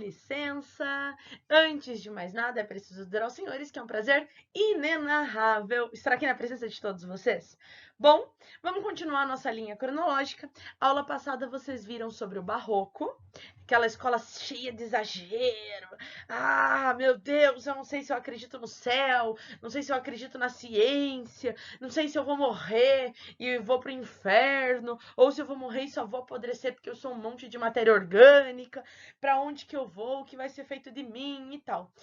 licença. Antes de mais nada, é preciso dizer aos senhores que é um prazer inenarrável estar aqui na presença de todos vocês. Bom, vamos continuar a nossa linha cronológica. A aula passada vocês viram sobre o Barroco, aquela escola cheia de exagero. Ah, meu Deus, eu não sei se eu acredito no céu, não sei se eu acredito na ciência, não sei se eu vou morrer e vou pro inferno, ou se eu vou morrer e só vou apodrecer porque eu sou um monte de matéria orgânica, para onde que eu vou, o que vai ser feito de mim e tal.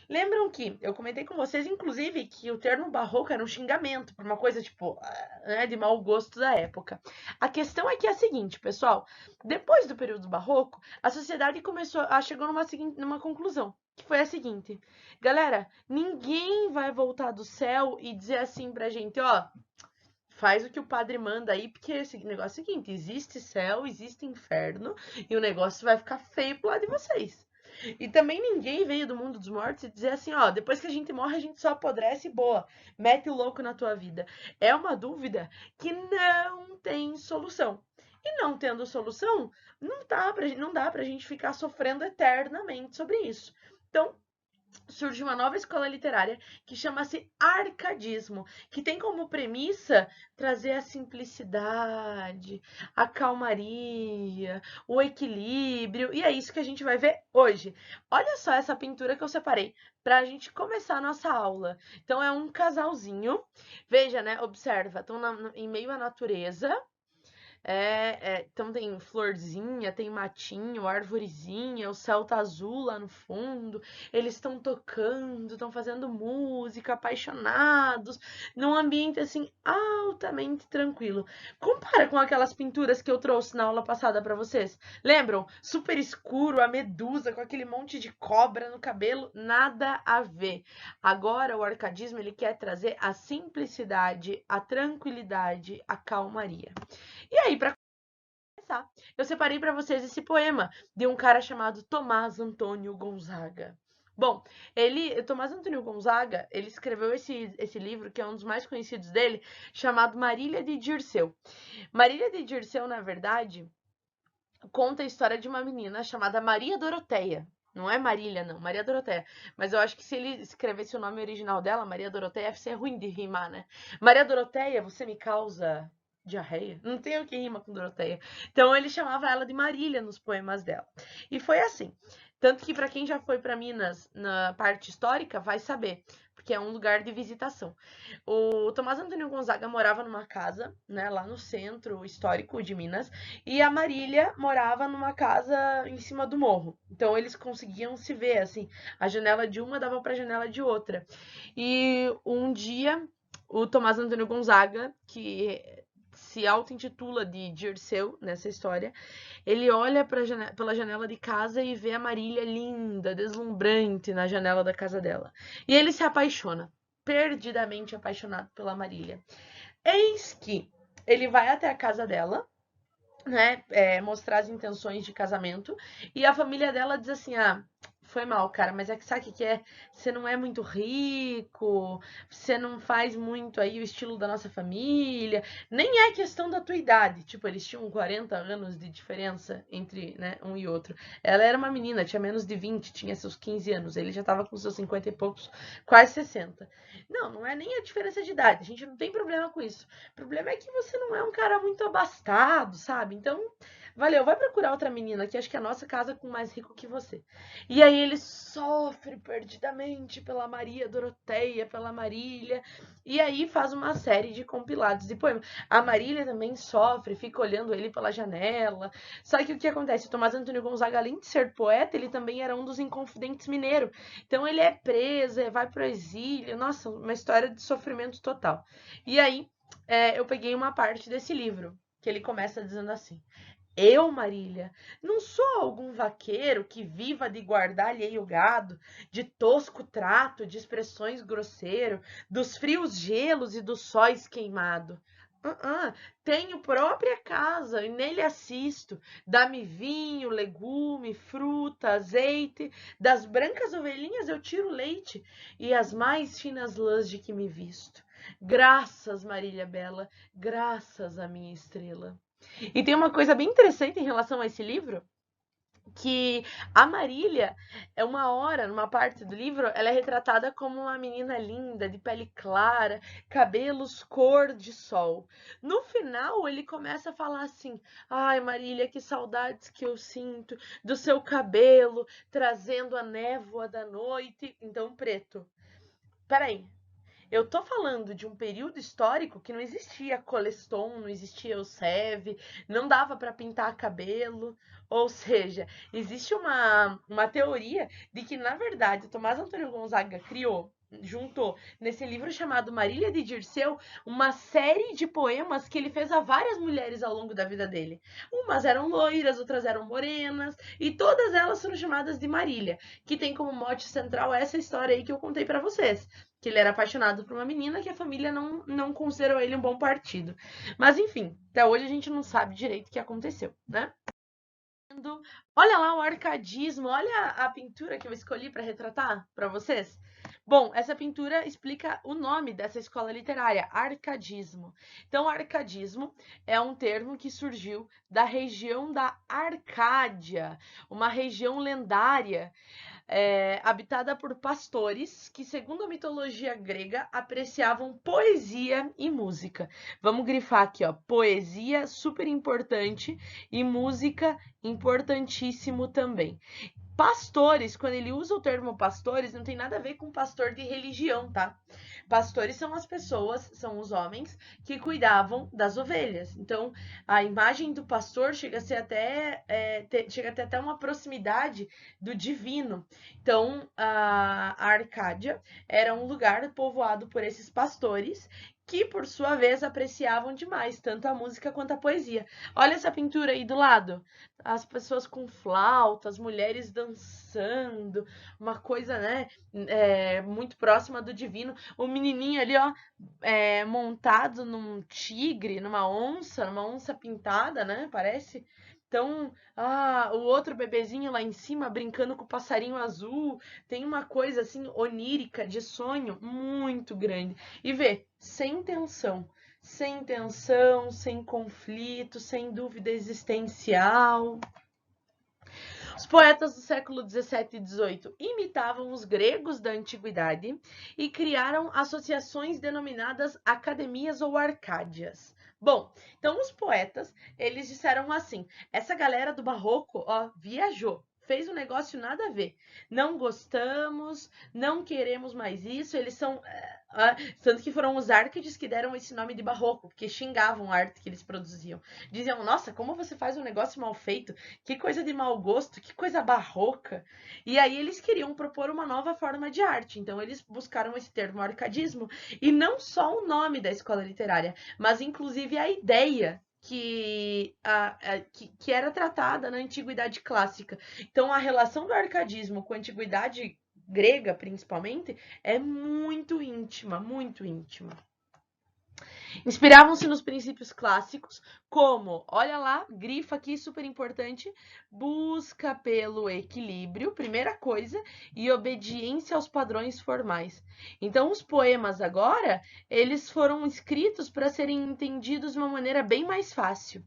Lembram que eu comentei com vocês, inclusive, que o termo barroco era um xingamento, por uma coisa, tipo, né, de mau gosto da época. A questão é que é a seguinte, pessoal, depois do período barroco, a sociedade chegou numa conclusão, que foi a seguinte: galera, ninguém vai voltar do céu e dizer assim pra gente, ó, faz o que o padre manda aí, porque esse negócio é o seguinte, existe céu, existe inferno, e o negócio vai ficar feio pro lado de vocês. E também ninguém veio do mundo dos mortos e dizer assim, ó, depois que a gente morre, a gente só apodrece e boa, mete o louco na tua vida. É uma dúvida que não tem solução. E não tendo solução, não dá pra gente ficar sofrendo eternamente sobre isso. Então, surge uma nova escola literária que chama-se arcadismo, que tem como premissa trazer a simplicidade, a calmaria, o equilíbrio, e é isso que a gente vai ver hoje. Olha só essa pintura que eu separei para a gente começar a nossa aula. Então é um casalzinho, veja, né? Observa, estão em meio à natureza. Então tem florzinha, tem matinho, arvorezinha, o céu tá azul lá no fundo, eles estão tocando, estão fazendo música, apaixonados, num ambiente assim altamente tranquilo. Compara com aquelas pinturas que eu trouxe na aula passada para vocês. Lembram? Super escuro, a medusa com aquele monte de cobra no cabelo, nada a ver. Agora o arcadismo ele quer trazer a simplicidade, a tranquilidade, a calmaria. E aí, para começar, eu separei para vocês esse poema de um cara chamado Tomás Antônio Gonzaga. Bom, Tomás Antônio Gonzaga, ele escreveu esse livro, que é um dos mais conhecidos dele, chamado Marília de Dirceu. Marília de Dirceu, na verdade, conta a história de uma menina chamada Maria Doroteia. Não é Marília, não, Maria Doroteia. Mas eu acho que se ele escrevesse o nome original dela, Maria Doroteia, ia ser ruim de rimar, né? Maria Doroteia, você me causa diarreia? Não tem o que rima com Doroteia. Então ele chamava ela de Marília nos poemas dela. E foi assim. Tanto que para quem já foi para Minas na parte histórica vai saber, porque é um lugar de visitação. O Tomás Antônio Gonzaga morava numa casa, né, lá no centro histórico de Minas, e a Marília morava numa casa em cima do morro. Então eles conseguiam se ver assim, a janela de uma dava para a janela de outra. E um dia o Tomás Antônio Gonzaga, que se auto-intitula de Dirceu nessa história, ele olha pela janela de casa e vê a Marília linda, deslumbrante na janela da casa dela. E ele se apaixona, perdidamente apaixonado pela Marília. Eis que ele vai até a casa dela, né, mostrar as intenções de casamento, e a família dela diz assim, ah, foi mal, cara, mas é que sabe o que é? Você não é muito rico, você não faz muito aí o estilo da nossa família, nem é questão da tua idade, tipo, eles tinham 40 anos de diferença entre, né, um e outro. Ela era uma menina, tinha menos de 20, tinha seus 15 anos, ele já tava com seus 50 e poucos, quase 60. Não, não é nem a diferença de idade, a gente não tem problema com isso. O problema é que você não é um cara muito abastado, sabe? Então, valeu, vai procurar outra menina que acho que a nossa casa com mais rico que você. E aí ele sofre perdidamente pela Maria Doroteia, pela Marília, e aí faz uma série de compilados de poemas. A Marília também sofre, fica olhando ele pela janela. Só que o que acontece? O Tomás Antônio Gonzaga, além de ser poeta, ele também era um dos inconfidentes mineiros. Então ele é preso, vai pro exílio. Nossa, uma história de sofrimento total. E aí eu peguei uma parte desse livro, que ele começa dizendo assim: eu, Marília, não sou algum vaqueiro que viva de guardar alheio gado, de tosco trato, de expressões grosseiro, dos frios gelos e dos sóis queimado. Tenho própria casa e nele assisto. Dá-me vinho, legume, fruta, azeite. Das brancas ovelhinhas eu tiro leite e as mais finas lãs de que me visto. Graças, Marília Bela, graças à minha estrela. E tem uma coisa bem interessante em relação a esse livro, que a Marília, numa parte do livro, ela é retratada como uma menina linda, de pele clara, cabelos cor de sol. No final, ele começa a falar assim: ai, Marília, que saudades que eu sinto do seu cabelo, trazendo a névoa da noite. Então, preto. Peraí, eu tô falando de um período histórico que não existia Coleston, não existia Elseve, não dava para pintar cabelo. Ou seja, existe uma teoria de que, na verdade, Tomás Antônio Gonzaga juntou nesse livro chamado Marília de Dirceu uma série de poemas que ele fez a várias mulheres ao longo da vida dele. Umas eram loiras, outras eram morenas, e todas elas foram chamadas de Marília, que tem como mote central essa história aí que eu contei para vocês, que ele era apaixonado por uma menina que a família não considerou ele um bom partido. Mas enfim, até hoje a gente não sabe direito o que aconteceu, né? Olha lá o arcadismo, olha a pintura que eu escolhi para retratar para vocês. Bom, essa pintura explica o nome dessa escola literária, arcadismo. Então, arcadismo é um termo que surgiu da região da Arcádia, uma região lendária habitada por pastores que, segundo a mitologia grega, apreciavam poesia e música. Vamos grifar aqui, ó, poesia super importante e música importantíssimo também. Pastores, quando ele usa o termo pastores, não tem nada a ver com pastor de religião, tá? Pastores são as pessoas, são os homens que cuidavam das ovelhas. Então, a imagem do pastor chega a ser chega a ter até uma proximidade do divino. Então, a Arcádia era um lugar povoado por esses pastores que, por sua vez, apreciavam demais tanto a música quanto a poesia. Olha essa pintura aí do lado. As pessoas com flauta, as mulheres dançando, uma coisa, né, muito próxima do divino. O menininho ali, ó, montado num tigre, numa onça pintada, né, parece. Então, o outro bebezinho lá em cima brincando com o passarinho azul. Tem uma coisa assim onírica, de sonho, muito grande. E vê, sem tensão, sem conflito, sem dúvida existencial. Os poetas do século 17 e 18 imitavam os gregos da antiguidade e criaram associações denominadas academias ou arcádias. Bom, então os poetas, eles disseram assim: essa galera do barroco, ó, viajou, fez um negócio nada a ver. Não gostamos, não queremos mais isso. Eles são tanto que foram os Árcades que deram esse nome de barroco, porque xingavam a arte que eles produziam. Diziam: nossa, como você faz um negócio mal feito? Que coisa de mau gosto, que coisa barroca. E aí eles queriam propor uma nova forma de arte. Então eles buscaram esse termo arcadismo, e não só o nome da escola literária, mas inclusive a ideia que era tratada na antiguidade clássica. Então a relação do arcadismo com a antiguidade grega, principalmente, é muito íntima, muito íntima. Inspiravam-se nos princípios clássicos, como, olha lá, grifa aqui, super importante, busca pelo equilíbrio, primeira coisa, e obediência aos padrões formais. Então, os poemas agora, eles foram escritos para serem entendidos de uma maneira bem mais fácil.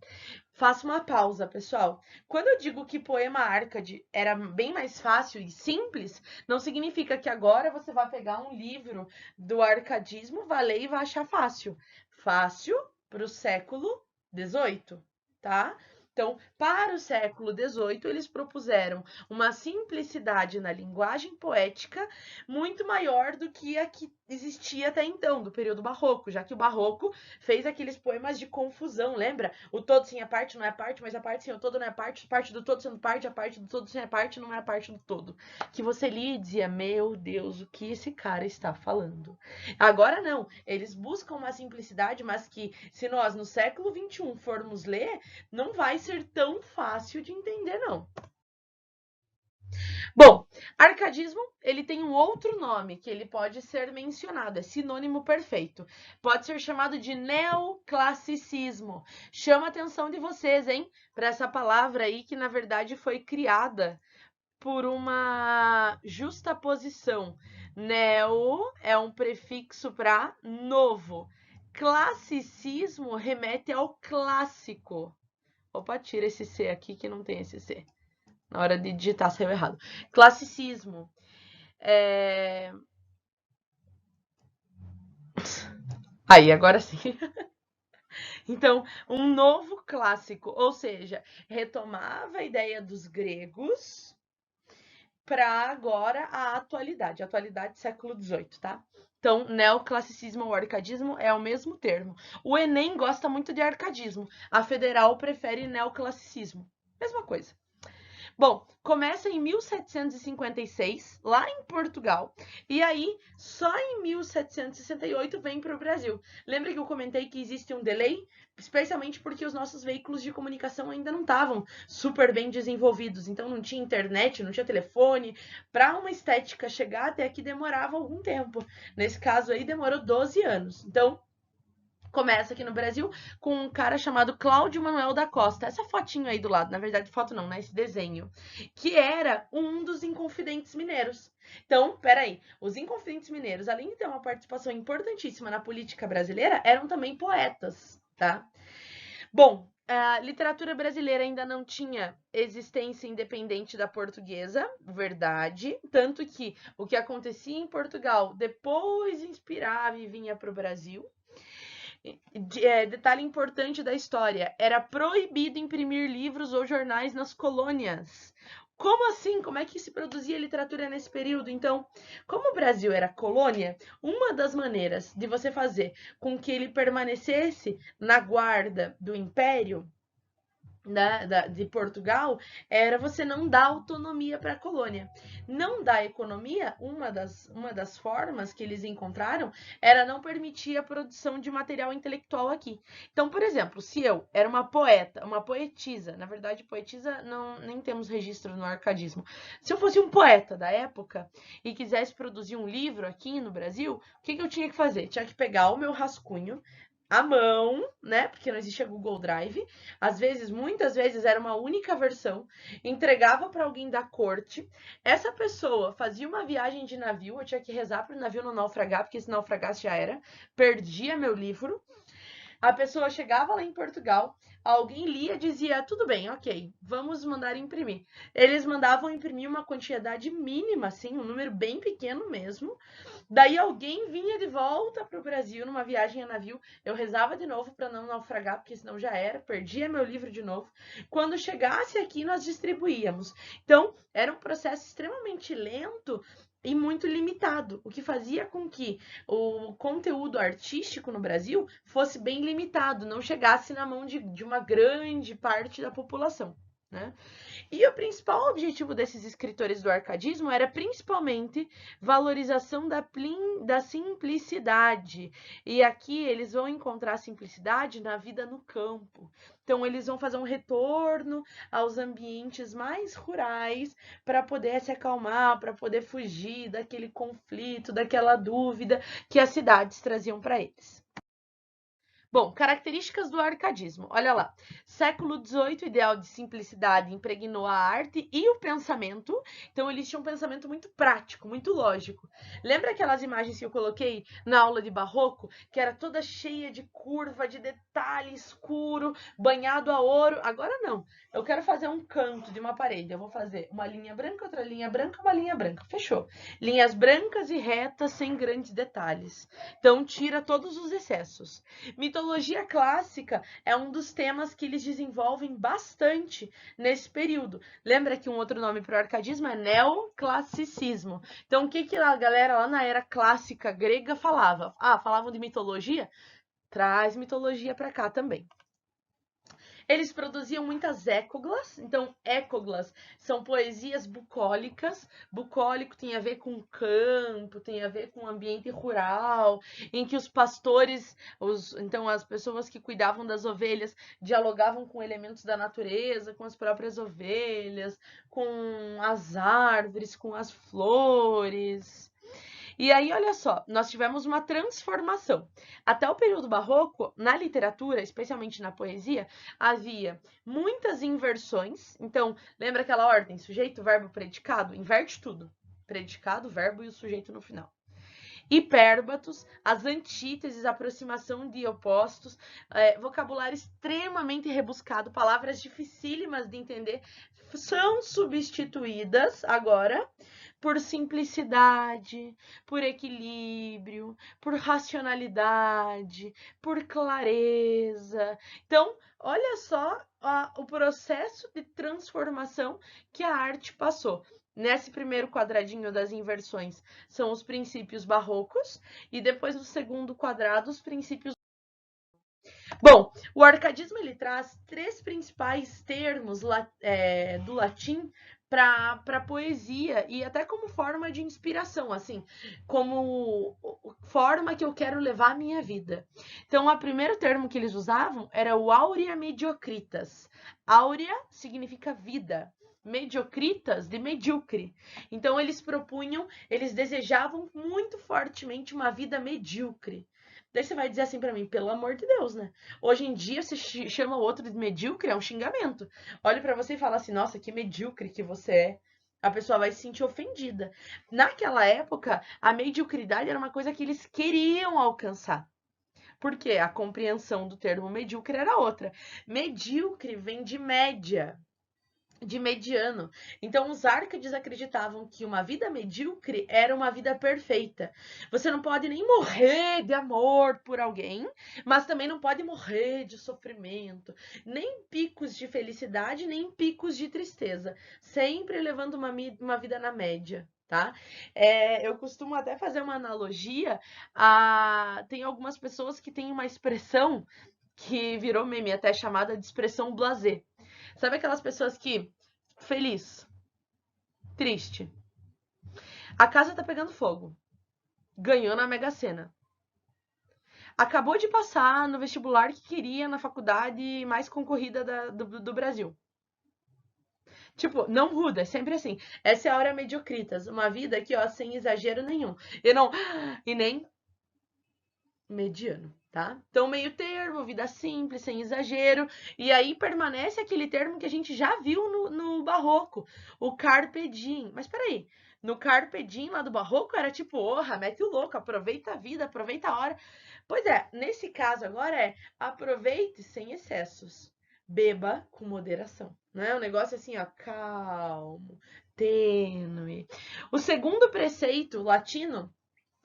Faço uma pausa, pessoal. Quando eu digo que poema Arcade era bem mais fácil e simples, não significa que agora você vai pegar um livro do arcadismo, vai ler e vai achar fácil. Fácil para o século XVIII, tá? Então, para o século XVIII, eles propuseram uma simplicidade na linguagem poética muito maior do que a que existia até então, do período barroco, já que o barroco fez aqueles poemas de confusão, lembra? O todo sem a parte não é parte, mas a parte sem o todo não é parte do todo sendo parte, a parte do todo sem a parte não é a parte do todo. Que você lia e dizia: meu Deus, o que esse cara está falando? Agora não, eles buscam uma simplicidade, mas que se nós no século XXI formos ler, não vai ser tão fácil de entender, não. Bom, arcadismo, ele tem um outro nome que ele pode ser mencionado, é sinônimo perfeito. Pode ser chamado de neoclassicismo. Chama a atenção de vocês, hein, para essa palavra aí que na verdade foi criada por uma justaposição. Neo é um prefixo para novo. Classicismo remete ao clássico. Opa, tira esse C aqui que não tem esse C. Na hora de digitar saiu errado. Classicismo. Aí, agora sim. Então, um novo clássico, ou seja, retomava a ideia dos gregos para agora a atualidade século XVIII, tá? Então, neoclassicismo ou arcadismo é o mesmo termo. O Enem gosta muito de arcadismo, a Federal prefere neoclassicismo. Mesma coisa. Bom, começa em 1756, lá em Portugal, e aí só em 1768 vem para o Brasil. Lembra que eu comentei que existe um delay? Especialmente porque os nossos veículos de comunicação ainda não estavam super bem desenvolvidos, então não tinha internet, não tinha telefone. Para uma estética chegar até aqui demorava algum tempo. Nesse caso aí demorou 12 anos. Então, começa aqui no Brasil com um cara chamado Cláudio Manuel da Costa. Essa fotinho aí do lado, na verdade, foto não, né? Esse desenho. Que era um dos Inconfidentes Mineiros. Então, peraí, os Inconfidentes Mineiros, além de ter uma participação importantíssima na política brasileira, eram também poetas, tá? Bom, a literatura brasileira ainda não tinha existência independente da portuguesa, verdade. Tanto que o que acontecia em Portugal depois inspirava e vinha para o Brasil. Detalhe importante da história, era proibido imprimir livros ou jornais nas colônias. Como assim? Como é que se produzia literatura nesse período? Então, como o Brasil era colônia, uma das maneiras de você fazer com que ele permanecesse na guarda do Império de Portugal era você não dar autonomia para a colônia. Não dar economia, uma das formas que eles encontraram era não permitir a produção de material intelectual aqui. Então, por exemplo, se eu era uma poeta, uma poetisa, na verdade, poetisa não, nem temos registro no arcadismo. Se eu fosse um poeta da época e quisesse produzir um livro aqui no Brasil, o que eu tinha que fazer? Tinha que pegar o meu rascunho, à mão, né? Porque não existia Google Drive. Às vezes, muitas vezes, era uma única versão. Entregava para alguém da corte. Essa pessoa fazia uma viagem de navio. Eu tinha que rezar para o navio não naufragar, porque se naufragasse já era. Perdia meu livro. A pessoa chegava lá em Portugal, alguém lia e dizia, tudo bem, ok, vamos mandar imprimir. Eles mandavam imprimir uma quantidade mínima, assim, um número bem pequeno mesmo. Daí alguém vinha de volta para o Brasil numa viagem a navio. Eu rezava de novo para não naufragar, porque senão já era, perdia meu livro de novo. Quando chegasse aqui, nós distribuíamos. Então, era um processo extremamente lento e muito limitado, o que fazia com que o conteúdo artístico no Brasil fosse bem limitado, não chegasse na mão de uma grande parte da população, né? E o principal objetivo desses escritores do arcadismo era principalmente valorização da simplicidade. E aqui eles vão encontrar simplicidade na vida no campo. Então, eles vão fazer um retorno aos ambientes mais rurais para poder se acalmar, para poder fugir daquele conflito, daquela dúvida que as cidades traziam para eles. Bom, características do arcadismo. Olha lá. Século XVIII, ideal de simplicidade impregnou a arte e o pensamento. Então, eles tinham um pensamento muito prático, muito lógico. Lembra aquelas imagens que eu coloquei na aula de barroco? Que era toda cheia de curva, de detalhe escuro, banhado a ouro. Agora não. Eu quero fazer um canto de uma parede. Eu vou fazer uma linha branca, outra linha branca, uma linha branca. Fechou. Linhas brancas e retas, sem grandes detalhes. Então, tira todos os excessos. Mitologia clássica é um dos temas que eles desenvolvem bastante nesse período. Lembra que um outro nome para o arcadismo é neoclassicismo. Então, o que a galera lá na era clássica grega falava? Ah, falavam de mitologia? Traz mitologia para cá também. Eles produziam muitas ecoglas, então ecoglas são poesias bucólicas. Bucólico tem a ver com campo, tem a ver com ambiente rural, em que os pastores, então as pessoas que cuidavam das ovelhas, dialogavam com elementos da natureza, com as próprias ovelhas, com as árvores, com as flores. E aí, olha só, nós tivemos uma transformação. Até o período barroco, na literatura, especialmente na poesia, havia muitas inversões. Então, lembra aquela ordem? Sujeito, verbo, predicado? Inverte tudo. Predicado, verbo e o sujeito no final. hipérbatos, as antíteses, aproximação de opostos, vocabulário extremamente rebuscado, palavras dificílimas de entender, são substituídas agora por simplicidade, por equilíbrio, por racionalidade, por clareza. Então, olha só o processo de transformação que a arte passou. Nesse primeiro quadradinho das inversões são os princípios barrocos e depois no segundo quadrado os princípios. Bom, o arcadismo ele traz três principais termos do latim para poesia e até como forma de inspiração, assim, como forma que eu quero levar a minha vida. Então, o primeiro termo que eles usavam era o aurea mediocritas. Aurea significa vida. Mediocritas, de medíocre. Então, eles propunham, eles desejavam muito fortemente uma vida medíocre. Daí você vai dizer assim para mim, pelo amor de Deus, né? Hoje em dia, você chama o outro de medíocre, é um xingamento. Olha para você e fala assim, nossa, que medíocre que você é. A pessoa vai se sentir ofendida. Naquela época, a mediocridade era uma coisa que eles queriam alcançar. Porque a compreensão do termo medíocre era outra. Medíocre vem de média, de mediano. Então, os Árcades acreditavam que uma vida medíocre era uma vida perfeita. Você não pode nem morrer de amor por alguém, mas também não pode morrer de sofrimento, nem picos de felicidade, nem picos de tristeza. Sempre levando uma vida na média. Tá? Eu costumo até fazer uma analogia. Tem algumas pessoas que têm uma expressão que virou meme, até chamada de expressão blasé. Sabe aquelas pessoas que feliz, triste, a casa tá pegando fogo, ganhou na Mega Sena, acabou de passar no vestibular que queria na faculdade mais concorrida do Brasil. Tipo, não muda, é sempre assim. Essa é a hora mediocritas, uma vida aqui, ó, sem exagero nenhum. E nem mediano, tá? Então, meio termo, vida simples, sem exagero. E aí permanece aquele termo que a gente já viu no barroco, o carpe diem. Mas peraí, no carpe diem lá do barroco era tipo, orra, mete o louco, aproveita a vida, aproveita a hora. Pois é, nesse caso agora é aproveite sem excessos, beba com moderação. Não é um negócio assim, ó, calmo, tênue. O segundo preceito latino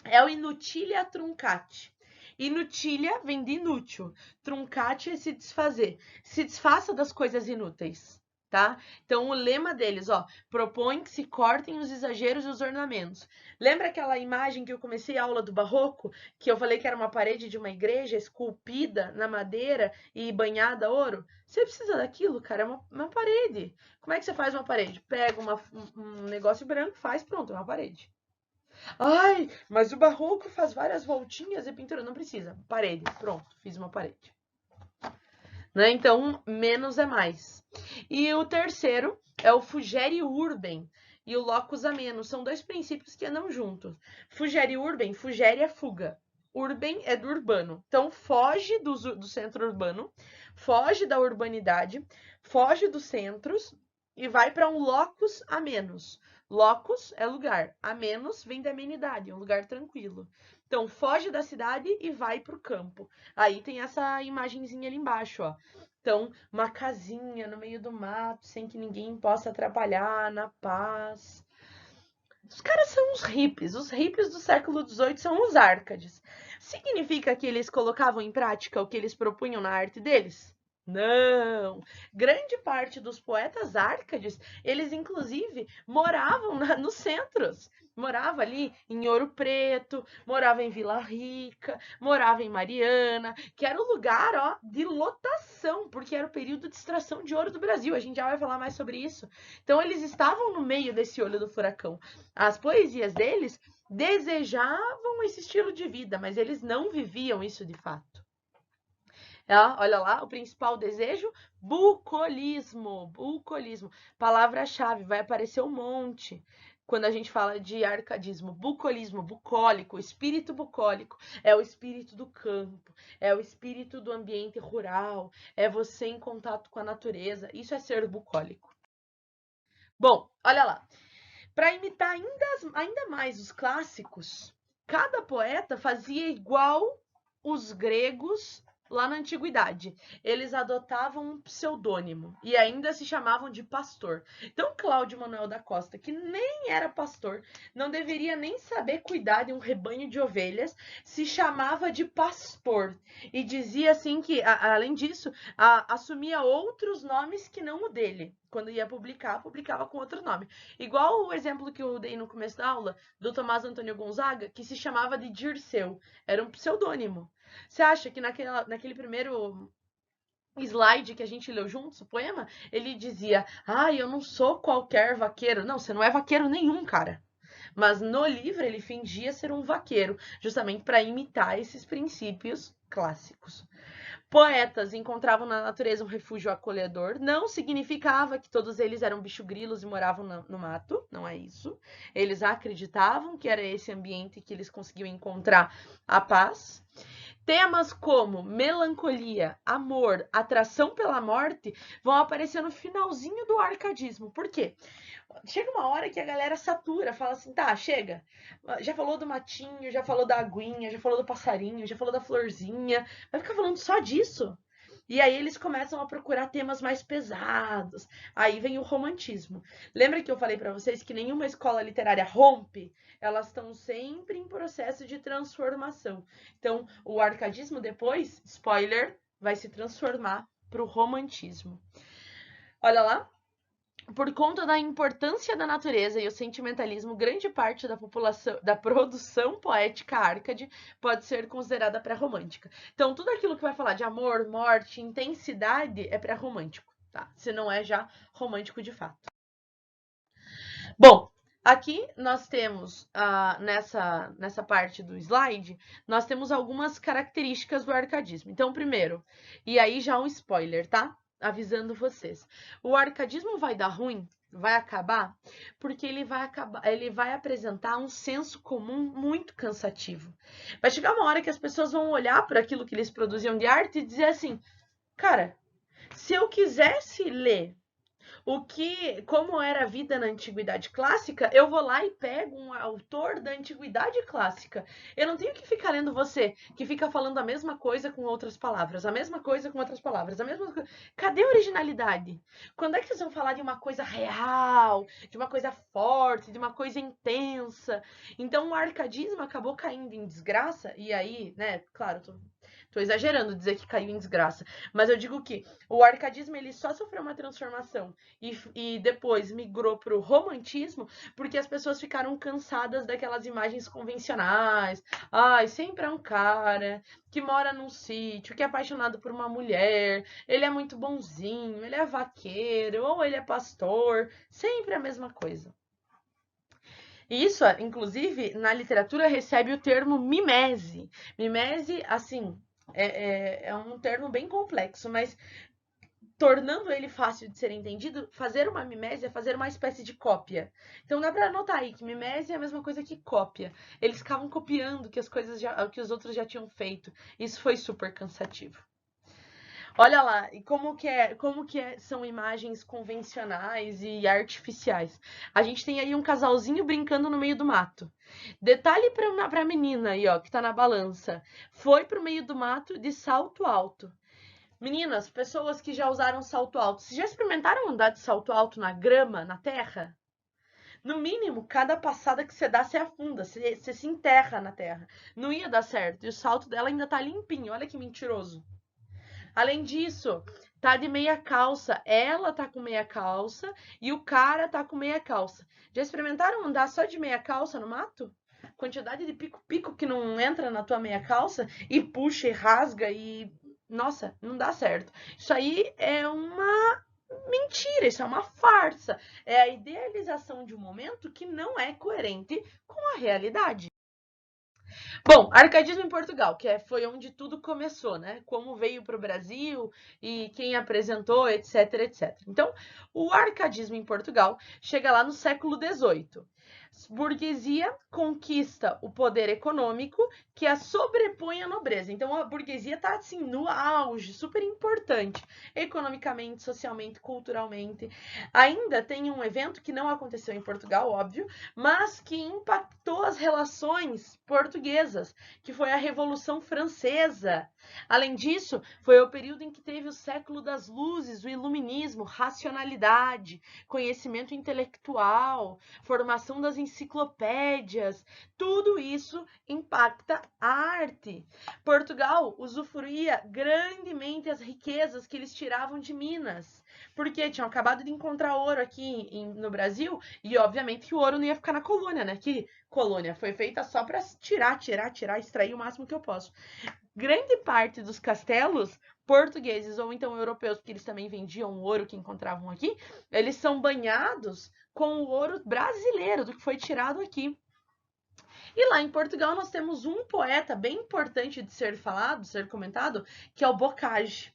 é o inutilia truncate. Inutilia vem de inútil. Truncate é se desfazer. Se desfaça das coisas inúteis, tá? Então, o lema deles, ó, propõe que se cortem os exageros e os ornamentos. Lembra aquela imagem que eu comecei a aula do barroco, que eu falei que era uma parede de uma igreja esculpida na madeira e banhada a ouro? Você precisa daquilo, cara, é uma parede. Como é que você faz uma parede? Pega um negócio branco, faz, pronto, é uma parede. Ai, mas o barroco faz várias voltinhas e pintura. Não precisa. Parede. Pronto, fiz uma parede. Né? Então, menos é mais. E o terceiro é o fugere urbem e o locus ameno. São dois princípios que andam juntos. Fugere urbem, fugere é fuga. Urben é do urbano. Então, foge do centro urbano, foge da urbanidade, foge dos centros e vai para um locus amenos. Locus é lugar, amenos vem da amenidade, um lugar tranquilo. Então, foge da cidade e vai para o campo. Aí tem essa imagenzinha ali embaixo, ó. Então, uma casinha no meio do mato, sem que ninguém possa atrapalhar, na paz. Os caras são os hippies do século XVIII são os Árcades. Significa que eles colocavam em prática o que eles propunham na arte deles? Não! Grande parte dos poetas Árcades, eles inclusive moravam nos centros. Morava ali em Ouro Preto, morava em Vila Rica, morava em Mariana, que era o lugar, ó, de lotação, porque era o período de extração de ouro do Brasil. A gente já vai falar mais sobre isso. Então eles estavam no meio desse olho do furacão. As poesias deles desejavam esse estilo de vida, mas eles não viviam isso de fato. Olha lá, o principal desejo, bucolismo. Bucolismo, palavra-chave, vai aparecer um monte quando a gente fala de arcadismo. Bucolismo, bucólico, espírito bucólico, é o espírito do campo, é o espírito do ambiente rural, é você em contato com a natureza, isso é ser bucólico. Bom, olha lá, para imitar ainda mais os clássicos, cada poeta fazia igual os gregos lá na antiguidade. Eles adotavam um pseudônimo e ainda se chamavam de pastor. Então, Cláudio Manuel da Costa, que nem era pastor, não deveria nem saber cuidar de um rebanho de ovelhas, se chamava de pastor e dizia assim que, além disso, assumia outros nomes que não o dele. Quando ia publicar, publicava com outro nome. Igual o exemplo que eu dei no começo da aula, do Tomás Antônio Gonzaga, que se chamava de Dirceu. Era um pseudônimo. Você acha que naquele primeiro slide que a gente leu juntos, o poema, ele dizia: eu não sou qualquer vaqueiro. Não, você não é vaqueiro nenhum, cara. Mas no livro ele fingia ser um vaqueiro, justamente para imitar esses princípios clássicos. Poetas encontravam na natureza um refúgio acolhedor. Não significava que todos eles eram bicho-grilos e moravam no mato, não é isso. Eles acreditavam que era esse ambiente que eles conseguiam encontrar a paz. Temas como melancolia, amor, atração pela morte vão aparecer no finalzinho do arcadismo. Por quê? Chega uma hora que a galera satura, fala assim, tá, chega. Já falou do matinho, já falou da aguinha, já falou do passarinho, já falou da florzinha. Vai ficar falando só disso? E aí eles começam a procurar temas mais pesados. Aí vem o romantismo. Lembra que eu falei para vocês que nenhuma escola literária rompe? Elas estão sempre em processo de transformação. Então, o arcadismo depois, spoiler, vai se transformar para o romantismo. Olha lá. Por conta da importância da natureza e o sentimentalismo, grande parte da população, da produção poética Árcade pode ser considerada pré-romântica. Então, tudo aquilo que vai falar de amor, morte, intensidade é pré-romântico, tá? Se não é já romântico de fato. Bom, aqui nós temos, nessa parte do slide, nós temos algumas características do arcadismo. Então, primeiro, e aí já um spoiler, tá? Avisando vocês. O arcadismo vai dar ruim, vai acabar, porque ele vai apresentar um senso comum muito cansativo. Vai chegar uma hora que as pessoas vão olhar para aquilo que eles produziam de arte e dizer assim, cara, se eu quisesse ler como era a vida na antiguidade clássica, eu vou lá e pego um autor da antiguidade clássica. Eu não tenho que ficar lendo você, que fica falando a mesma coisa com outras palavras, a mesma coisa com outras palavras, a mesma coisa. Cadê a originalidade? Quando é que vocês vão falar de uma coisa real, de uma coisa forte, de uma coisa intensa? Então o arcadismo acabou caindo em desgraça, e aí, né, claro, tô exagerando dizer que caiu em desgraça, mas eu digo que o arcadismo ele só sofreu uma transformação e depois migrou para o romantismo porque as pessoas ficaram cansadas daquelas imagens convencionais. Sempre é um cara que mora num sítio, que é apaixonado por uma mulher, ele é muito bonzinho, ele é vaqueiro ou ele é pastor, sempre a mesma coisa. Isso, inclusive, na literatura recebe o termo mimese. Mimese, assim, é um termo bem complexo, mas tornando ele fácil de ser entendido, fazer uma mimese é fazer uma espécie de cópia. Então dá para anotar aí que mimese é a mesma coisa que cópia. Eles ficavam copiando que os outros já tinham feito. Isso foi super cansativo. Olha lá, e são imagens convencionais e artificiais. A gente tem aí um casalzinho brincando no meio do mato. Detalhe para a menina aí, ó, que tá na balança. Foi pro meio do mato de salto alto. Meninas, pessoas que já usaram salto alto, vocês já experimentaram andar de salto alto na grama, na terra? No mínimo, cada passada que você dá, você afunda, você se enterra na terra. Não ia dar certo. E o salto dela ainda tá limpinho. Olha que mentiroso. Além disso, tá de meia calça. Ela tá com meia calça e o cara tá com meia calça. Já experimentaram andar só de meia calça no mato? Quantidade de pico-pico que não entra na tua meia calça e puxa e rasga e... Nossa, não dá certo. Isso aí é uma mentira, isso é uma farsa. É a idealização de um momento que não é coerente com a realidade. Bom, arcadismo em Portugal, foi onde tudo começou, né? Como veio para o Brasil e quem apresentou, etc, etc. Então, o arcadismo em Portugal chega lá no século XVIII. Burguesia conquista o poder econômico que a sobrepõe à nobreza. Então a burguesia está assim no auge, super importante, economicamente, socialmente, culturalmente. Ainda tem um evento que não aconteceu em Portugal, óbvio, mas que impactou as relações portuguesas, que foi a Revolução Francesa. Além disso, foi o período em que teve o século das luzes, o iluminismo, racionalidade, conhecimento intelectual, formação das enciclopédias, tudo isso impacta a arte. Portugal usufruía grandemente as riquezas que eles tiravam de Minas, porque tinham acabado de encontrar ouro aqui no Brasil, e obviamente que o ouro não ia ficar na colônia, né? Que colônia foi feita só para tirar, extrair o máximo que eu posso. Grande parte dos castelos portugueses ou então europeus, porque eles também vendiam o ouro que encontravam aqui, eles são banhados com o ouro brasileiro, do que foi tirado aqui. E lá em Portugal nós temos um poeta bem importante de ser falado, de ser comentado, que é o Bocage.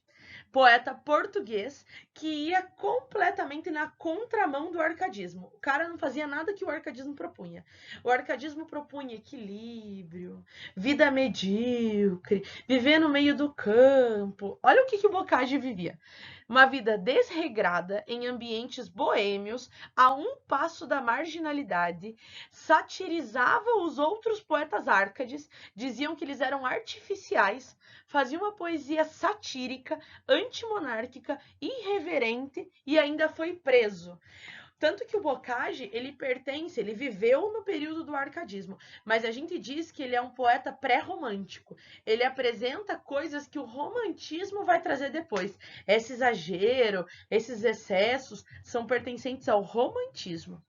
Poeta português que ia completamente na contramão do arcadismo. O cara não fazia nada que o arcadismo propunha. O arcadismo propunha equilíbrio, vida medíocre, viver no meio do campo. Olha o que o Bocage vivia. Uma vida desregrada em ambientes boêmios, a um passo da marginalidade, satirizava os outros poetas árcades, diziam que eles eram artificiais, fazia uma poesia satírica, antimonárquica, irreverente e ainda foi preso. Tanto que o Bocage, ele viveu no período do arcadismo, mas a gente diz que ele é um poeta pré-romântico. Ele apresenta coisas que o romantismo vai trazer depois. Esse exagero, esses excessos são pertencentes ao romantismo.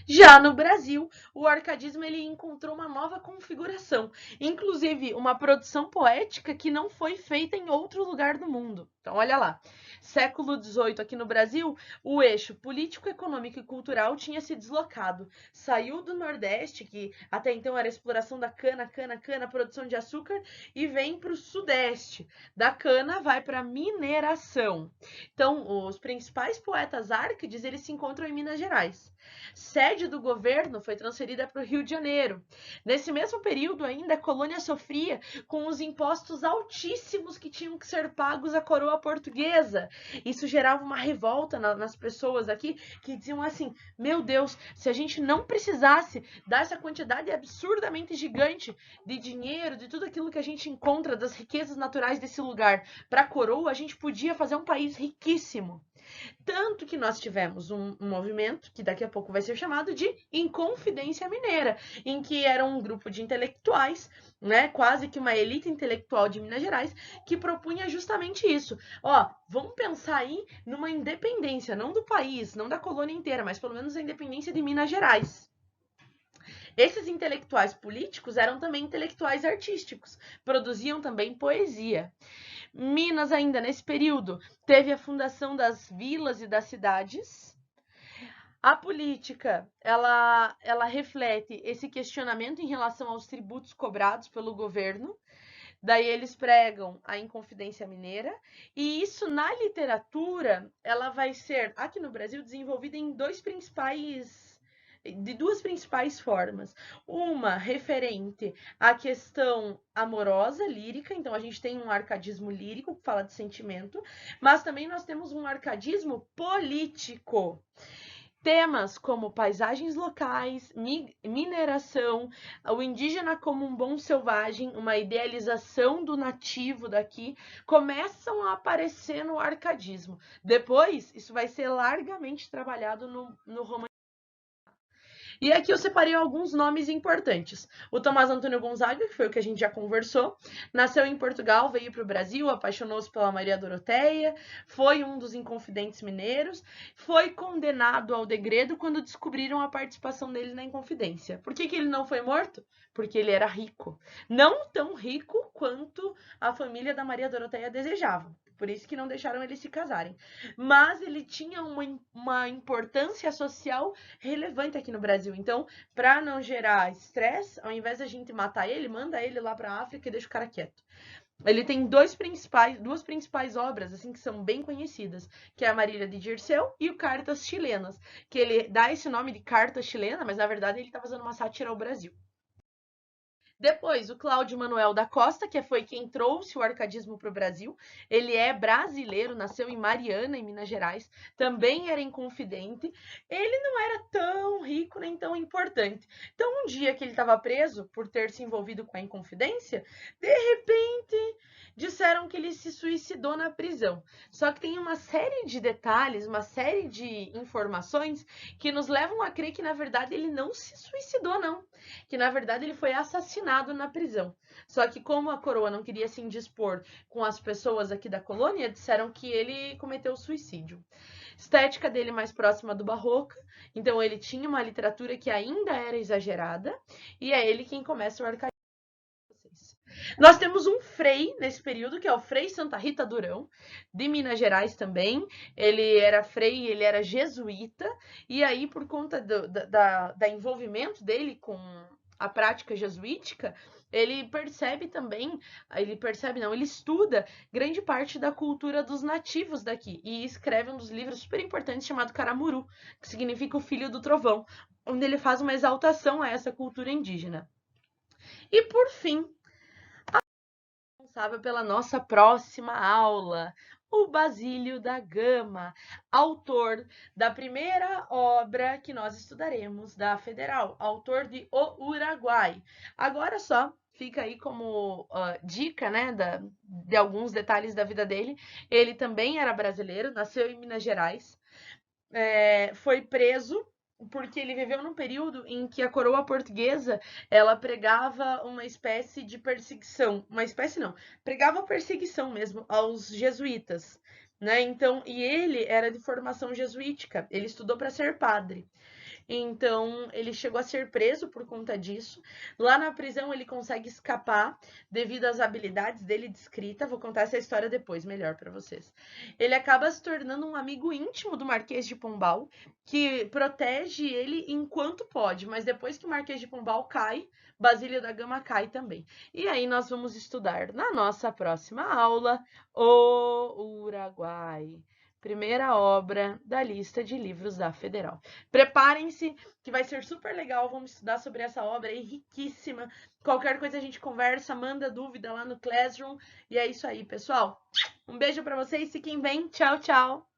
Já no Brasil, o arcadismo ele encontrou uma nova configuração, inclusive uma produção poética que não foi feita em outro lugar do mundo. Então, olha lá. Século XVIII, aqui no Brasil, o eixo político, econômico e cultural tinha se deslocado. Saiu do Nordeste, que até então era a exploração da cana, produção de açúcar, e vem para o Sudeste. Da cana vai para a mineração. Então, os principais poetas árcades, eles se encontram em Minas Gerais. Sede do governo foi transferida para o Rio de Janeiro. Nesse mesmo período ainda, a colônia sofria com os impostos altíssimos que tinham que ser pagos à coroa portuguesa. Isso gerava uma revolta nas pessoas aqui que diziam assim, meu Deus, se a gente não precisasse dar essa quantidade absurdamente gigante de dinheiro, de tudo aquilo que a gente encontra, das riquezas naturais desse lugar, para a coroa, a gente podia fazer um país riquíssimo. Tanto que nós tivemos um movimento, que daqui a pouco vai ser chamado de Inconfidência Mineira, em que era um grupo de intelectuais, né, quase que uma elite intelectual de Minas Gerais, que propunha justamente isso. Ó, vamos pensar aí numa independência, não do país, não da colônia inteira, mas pelo menos a independência de Minas Gerais. Esses intelectuais políticos eram também intelectuais artísticos, produziam também poesia. Minas, ainda nesse período, teve a fundação das vilas e das cidades. A política, ela reflete esse questionamento em relação aos tributos cobrados pelo governo. Daí eles pregam a Inconfidência Mineira. E isso, na literatura, ela vai ser, aqui no Brasil, desenvolvida em de duas principais formas. Uma referente à questão amorosa, lírica, então a gente tem um arcadismo lírico que fala de sentimento, mas também nós temos um arcadismo político. Temas como paisagens locais, mineração, o indígena como um bom selvagem, uma idealização do nativo daqui, começam a aparecer no arcadismo. Depois, isso vai ser largamente trabalhado no romantismo. E aqui eu separei alguns nomes importantes. O Tomás Antônio Gonzaga, que foi o que a gente já conversou, nasceu em Portugal, veio para o Brasil, apaixonou-se pela Maria Doroteia, foi um dos Inconfidentes Mineiros, foi condenado ao degredo quando descobriram a participação dele na Inconfidência. Por que ele não foi morto? Porque ele era rico. Não tão rico quanto a família da Maria Doroteia desejava. Por isso que não deixaram eles se casarem. Mas ele tinha uma importância social relevante aqui no Brasil. Então, para não gerar estresse, ao invés da gente matar ele, manda ele lá para a África e deixa o cara quieto. Ele tem duas principais obras, assim, que são bem conhecidas, que é a Marília de Dirceu e o Cartas Chilenas, que ele dá esse nome de Carta Chilena, mas na verdade ele está fazendo uma sátira ao Brasil. Depois, o Cláudio Manuel da Costa, que foi quem trouxe o arcadismo para o Brasil. Ele é brasileiro, nasceu em Mariana, em Minas Gerais. Também era inconfidente. Ele não era tão rico nem tão importante. Então, um dia que ele estava preso por ter se envolvido com a Inconfidência, de repente disseram que ele se suicidou na prisão. Só que tem uma série de detalhes, uma série de informações que nos levam a crer que, na verdade, ele não se suicidou, não. Que, na verdade, ele foi assassinado na prisão. Só que, como a coroa não queria se indispor com as pessoas aqui da colônia, disseram que ele cometeu suicídio. Estética dele mais próxima do barroco, então ele tinha uma literatura que ainda era exagerada, e é ele quem começa o arcadismo. Nós temos um frei nesse período, que é o Frei Santa Rita Durão, de Minas Gerais também. Ele era frei, ele era jesuíta, e aí, por conta da envolvimento dele com a prática jesuítica, ele percebe também, ele estuda grande parte da cultura dos nativos daqui, e escreve um dos livros super importantes chamado Caramuru, que significa o filho do trovão, onde ele faz uma exaltação a essa cultura indígena. E por fim, responsável pela nossa próxima aula, o Basílio da Gama, autor da primeira obra que nós estudaremos da Federal, autor de O Uruguai. Agora só, fica aí como dica, né, de alguns detalhes da vida dele. Ele também era brasileiro, nasceu em Minas Gerais, foi preso porque ele viveu num período em que a coroa portuguesa ela pregava uma espécie de perseguição, uma espécie não, pregava perseguição mesmo aos jesuítas, né? Então, e ele era de formação jesuítica, ele estudou para ser padre. Então, ele chegou a ser preso por conta disso. Lá na prisão, ele consegue escapar devido às habilidades dele de escrita. Vou contar essa história depois, melhor para vocês. Ele acaba se tornando um amigo íntimo do Marquês de Pombal, que protege ele enquanto pode, mas depois que o Marquês de Pombal cai, Basílio da Gama cai também. E aí nós vamos estudar na nossa próxima aula o Uruguai. Primeira obra da lista de livros da Federal. Preparem-se, que vai ser super legal. Vamos estudar sobre essa obra aí, riquíssima. Qualquer coisa a gente conversa, manda dúvida lá no Classroom. E é isso aí, pessoal. Um beijo para vocês, fiquem bem. Tchau, tchau.